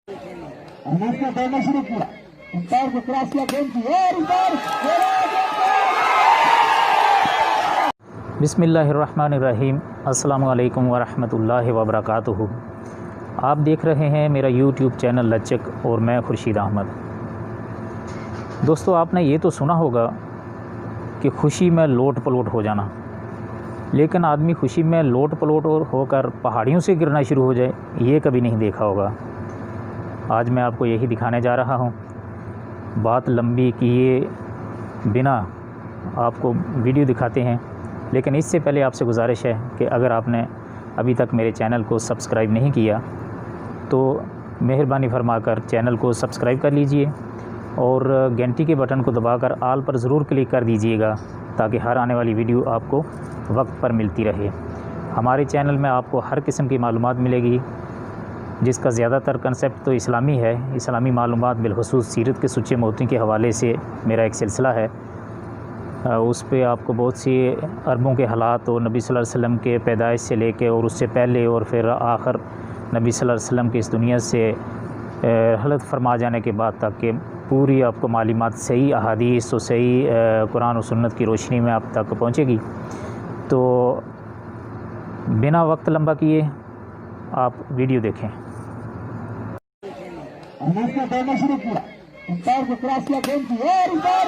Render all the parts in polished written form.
हमने दौड़ना शुरू किया, अंपायर को क्रॉस किया, गेंद की और इधर बिस्मिल्लाहिर्रहमानिर्रहीम। अस्सलामु अलैकुम वरहमतुल्लाहि वबरकातुहू। आप देख रहे हैं मेरा यूट्यूब चैनल लचक और मैं खुर्शीद अहमद। दोस्तों, आपने ये तो सुना होगा कि खुशी में लोट पलोट हो जाना, लेकिन आदमी खुशी में लोट पलोट होकर पहाड़ियों से गिरना शुरू हो जाए, ये कभी नहीं देखा होगा। आज मैं आपको यही दिखाने जा रहा हूँ। बात लंबी किए बिना आपको वीडियो दिखाते हैं, लेकिन इससे पहले आपसे गुजारिश है कि अगर आपने अभी तक मेरे चैनल को सब्सक्राइब नहीं किया तो मेहरबानी फरमाकर चैनल को सब्सक्राइब कर लीजिए और घंटी के बटन को दबाकर आल पर ज़रूर क्लिक कर दीजिएगा, ताकि हर आने वाली वीडियो आपको वक्त पर मिलती रहे। हमारे चैनल में आपको हर किस्म की मालूमात मिलेगी, जिसका ज़्यादातर कंसेप्ट तो इस्लामी है। इस्लामी मालूमात बिलखुसूस सीरत के सच्चे मोती के हवाले से मेरा एक सिलसिला है। उस पे आपको बहुत सी अरबों के हालात और नबी सल्लल्लाहु अलैहि वसल्लम के पैदाइश से लेके और उससे पहले और फिर आखिर नबी सल्लल्लाहु अलैहि वसल्लम की इस दुनिया से हलत फरमा जाने के बाद तक के पूरी आपको मालूमात सही अहादीस और सही कुरान और सुन्नत की रोशनी में आप तक पहुँचेगी। तो बिना वक्त लंबा किए आप वीडियो देखें। हमने दौड़ना शुरू किया, अंपायर को क्रॉस किया, गेंद की और इधर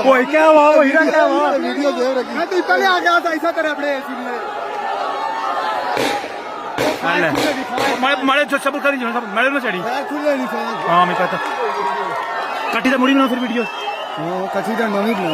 ओए क्या हुआ? वो हीरा क्या हुआ? वीडियो देख रखी मैं तो पहले आ गया था, ऐसा करे अपने मारे जो सब करी मैडम में चढ़ी हाँ मैं कहता कटी तो मुड़ी बना फिर वीडियो कटी तो नवी बना